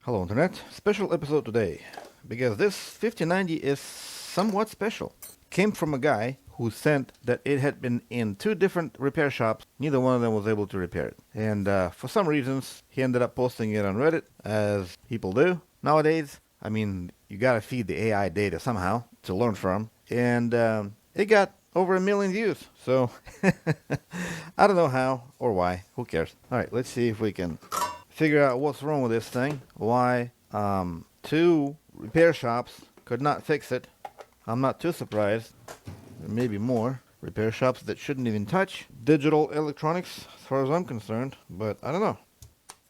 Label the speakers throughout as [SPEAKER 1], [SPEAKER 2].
[SPEAKER 1] Hello Internet, special episode today, because this 5090 is somewhat special. Came from a guy who sent that it had been in two different repair shops, neither one of them was able to repair it. And for some reasons, he ended up posting it on Reddit, as people do. Nowadays, I mean, you gotta feed the AI data somehow to learn from, and it got over 1 million views, so I don't know how or why, who cares. Alright, let's see if we can figure out what's wrong with this thing, why two repair shops could not fix it. I'm not too surprised. There may be more repair shops that shouldn't even touch digital electronics as far as I'm concerned, but I don't know.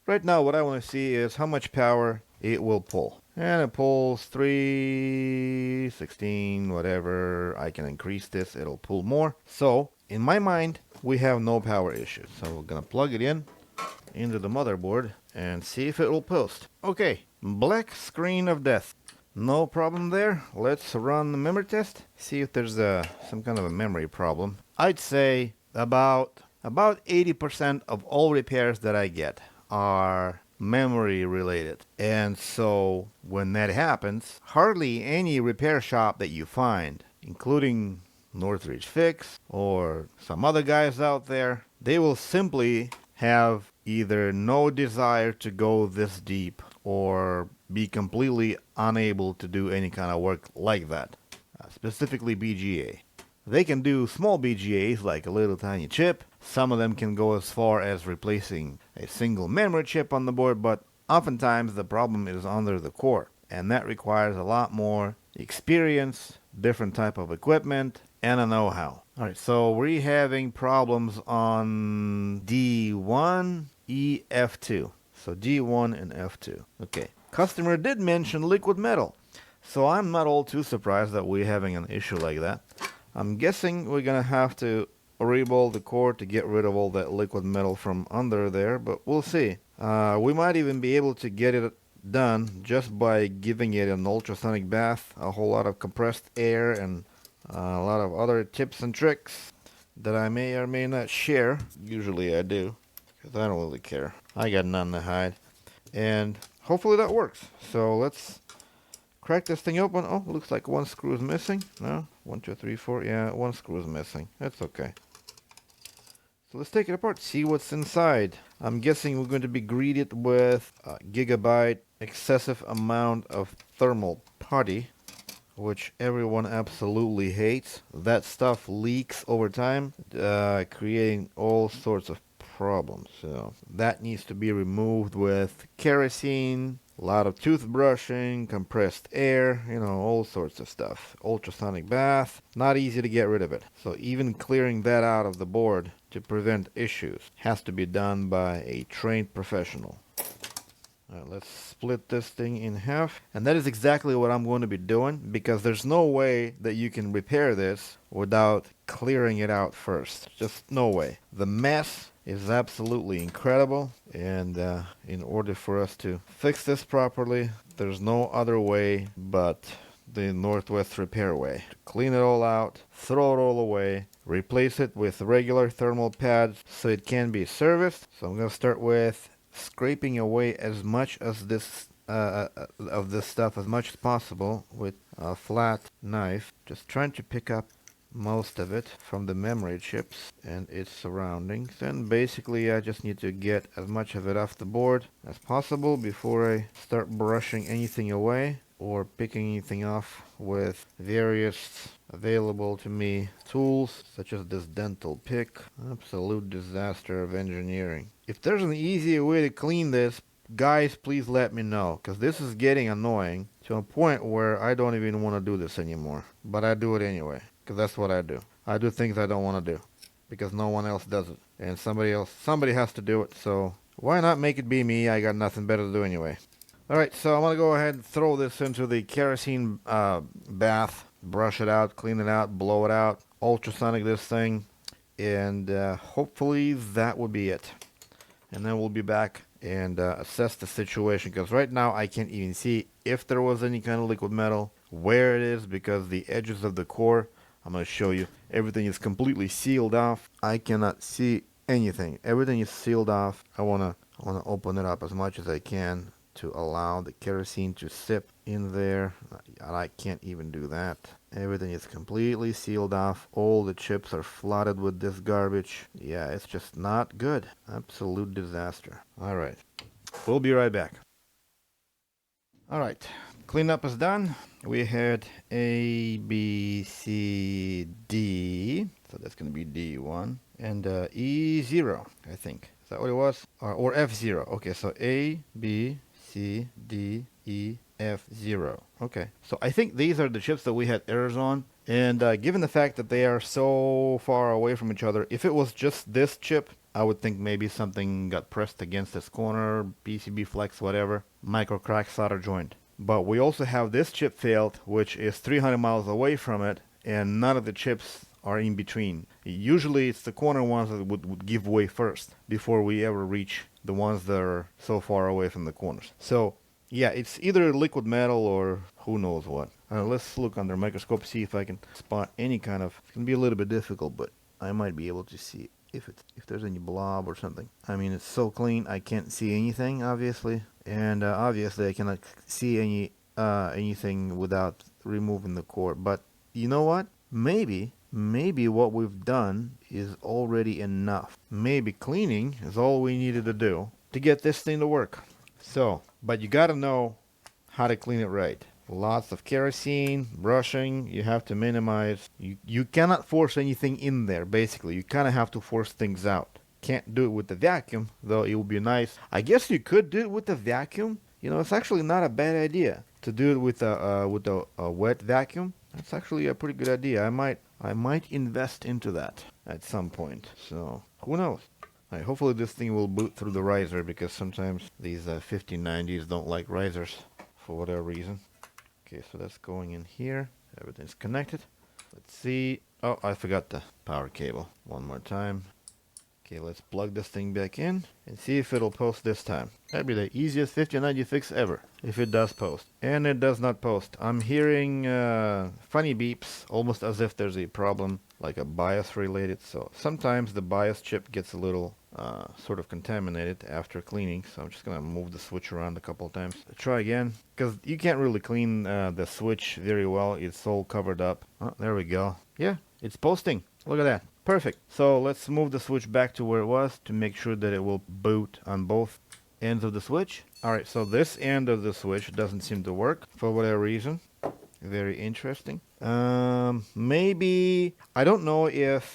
[SPEAKER 1] Right now what I want to see is how much power it will pull. And it pulls 316, whatever. I can increase this, it'll pull more. So in my mind, we have no power issues. So we're gonna plug it in into the motherboard and see if it will post. Okay, black screen of death. No problem there. Let's run the memory test. See if there's some kind of a memory problem. I'd say about 80% of all repairs that I get are memory related. And so when that happens, hardly any repair shop that you find, including Northridge Fix or some other guys out there, they will simply have either no desire to go this deep or be completely unable to do any kind of work like that, specifically BGA. They can do small BGAs like a little tiny chip. Some of them can go as far as replacing a single memory chip on the board, but oftentimes the problem is under the core, and that requires a lot more experience, different type of equipment, and a know-how. Alright, so we're having problems on D1, E, F2. So D1 and F2. Okay. Customer did mention liquid metal, so I'm not all too surprised that we're having an issue like that. I'm guessing we're gonna have to reball the core to get rid of all that liquid metal from under there, but we'll see. We might even be able to get it done just by giving it an ultrasonic bath, a whole lot of compressed air, and a lot of other tips and tricks that I may or may not share. Usually I do, because I don't really care. I got none to hide. And hopefully that works. So let's crack this thing open. Oh, looks like one screw is missing. No? 1, 2, 3, 4. Yeah, one screw is missing. That's okay. So let's take it apart, see what's inside. I'm guessing we're going to be greeted with a gigabyte excessive amount of thermal putty, which everyone absolutely hates. That stuff leaks over time, creating all sorts of problems. So that needs to be removed with kerosene, a lot of toothbrushing, compressed air, all sorts of stuff. Ultrasonic bath, not easy to get rid of it. So even clearing that out of the board to prevent issues has to be done by a trained professional. Let's split this thing in half, and that is exactly what I'm going to be doing, because there's no way that you can repair this without clearing it out first. Just no way. The mess is absolutely incredible, and in order for us to fix this properly, there's no other way but the Northwest repair way. To clean it all out, throw it all away, replace it with regular thermal pads so it can be serviced. So I'm going to start with scraping away as much as this of this stuff as much as possible with a flat knife, just trying to pick up most of it from the memory chips and its surroundings. And basically I just need to get as much of it off the board as possible before I start brushing anything away or picking anything off with various available to me tools, such as this dental pick. Absolute disaster of engineering. If there's an easier way to clean this, guys, please let me know, because this is getting annoying to a point where I don't even want to do this anymore. But I do it anyway, because that's what I do. I do things I don't want to do, because no one else does it. And somebody has to do it, so why not make it be me? I got nothing better to do anyway. Alright, so I'm going to go ahead and throw this into the kerosene bath, brush it out, clean it out, blow it out, ultrasonic this thing, and hopefully that will be it. And then we'll be back and assess the situation, because right now I can't even see if there was any kind of liquid metal, where it is, because the edges of the core, I'm going to show you, everything is completely sealed off. I cannot see anything. Everything is sealed off. I want to open it up as much as I can to allow the kerosene to sip in there. I can't even do that. Everything is completely sealed off. All the chips are flooded with this garbage. Yeah, it's just not good. Absolute disaster. All right. We'll be right back. All right. Cleanup is done. We had A, B, C, D. So that's going to be D1. And E0, I think. Is that what it was? Or F0. Okay, so A, B, C, D, E, F0. Okay. So I think these are the chips that we had errors on. And given the fact that they are so far away from each other, if it was just this chip, I would think maybe something got pressed against this corner, PCB flex, whatever, micro crack solder joint. But we also have this chip failed, which is 300 miles away from it, and none of the chips are in between. Usually it's the corner ones that would give way first before we ever reach the ones that are so far away from the corners. So yeah, it's either liquid metal or who knows what. Let's look under microscope, see if I can spot any kind of... It's going to be a little bit difficult, but I might be able to see if there's any blob or something. I mean, it's so clean, I can't see anything, obviously. And obviously I cannot see anything without removing the core. But you know what? Maybe what we've done is already enough. Maybe cleaning is all we needed to do to get this thing to work. So, but you gotta know how to clean it right. Lots of kerosene, brushing, you have to minimize. You cannot force anything in there, basically. You kind of have to force things out. Can't do it with the vacuum, though it would be nice. I guess you could do it with the vacuum. You know, it's actually not a bad idea to do it with a wet vacuum. That's actually a pretty good idea. I might invest into that at some point. So, who knows? Hopefully this thing will boot through the riser, because sometimes these 5090s don't like risers for whatever reason. Okay, so that's going in here. Everything's connected. Let's see. Oh, I forgot the power cable. One more time. Okay, let's plug this thing back in and see if it'll post this time. That'd be the easiest 5090 fix ever, if it does post. And it does not post. I'm hearing funny beeps, almost as if there's a problem, like a BIOS related. So sometimes the BIOS chip gets a little sort of contaminated after cleaning. So I'm just going to move the switch around a couple of times. Try again, because you can't really clean the switch very well. It's all covered up. Oh, there we go. Yeah, it's posting. Look at that. Perfect. So let's move the switch back to where it was to make sure that it will boot on both ends of the switch. Alright, so this end of the switch doesn't seem to work for whatever reason. Very interesting. Maybe, I don't know if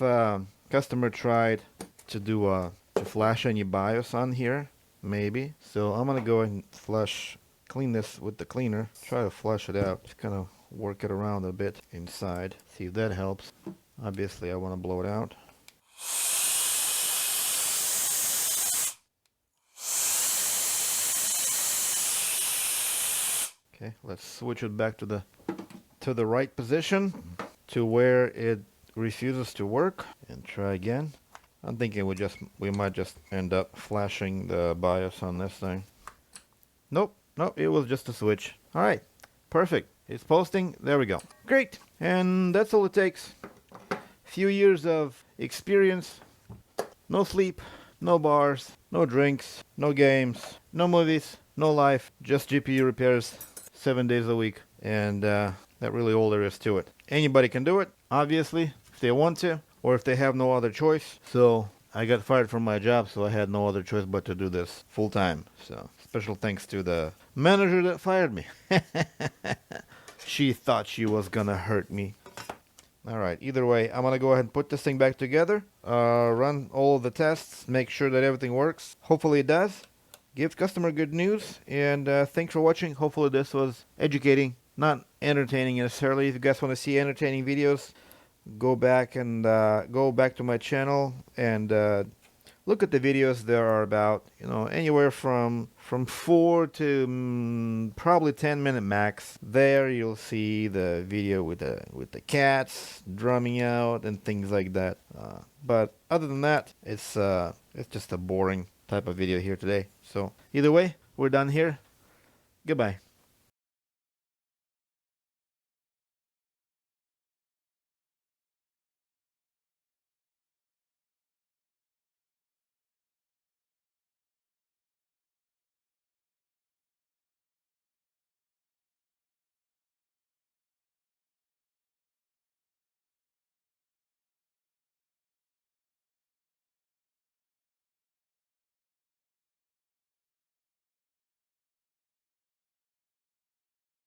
[SPEAKER 1] customer tried to do to flash any BIOS on here. Maybe. So I'm gonna go and clean this with the cleaner. Try to flush it out. Just kind of work it around a bit inside. See if that helps. Obviously, I want to blow it out. Okay, let's switch it back to the right position, to where it refuses to work, and try again. I'm thinking we might just end up flashing the BIOS on this thing. Nope, it was just a switch. All right, perfect. It's posting. There we go. Great, and that's all it takes. Few years of experience, no sleep, no bars, no drinks, no games, no movies, no life, just GPU repairs 7 days a week, and that's really all there is to it. Anybody can do it, obviously, if they want to, or if they have no other choice. So I got fired from my job, so I had no other choice but to do this full time. So special thanks to the manager that fired me. She thought she was gonna hurt me. Alright, either way, I'm gonna go ahead and put this thing back together, run all the tests, make sure that everything works. Hopefully it does. Give customer good news, and thanks for watching. Hopefully this was educating, not entertaining necessarily. If you guys want to see entertaining videos, go back to my channel and look at the videos. There are about, anywhere from 4 to probably 10-minute max. There you'll see the video with the cats drumming out and things like that. But other than that, it's just a boring type of video here today. So either way, we're done here. Goodbye.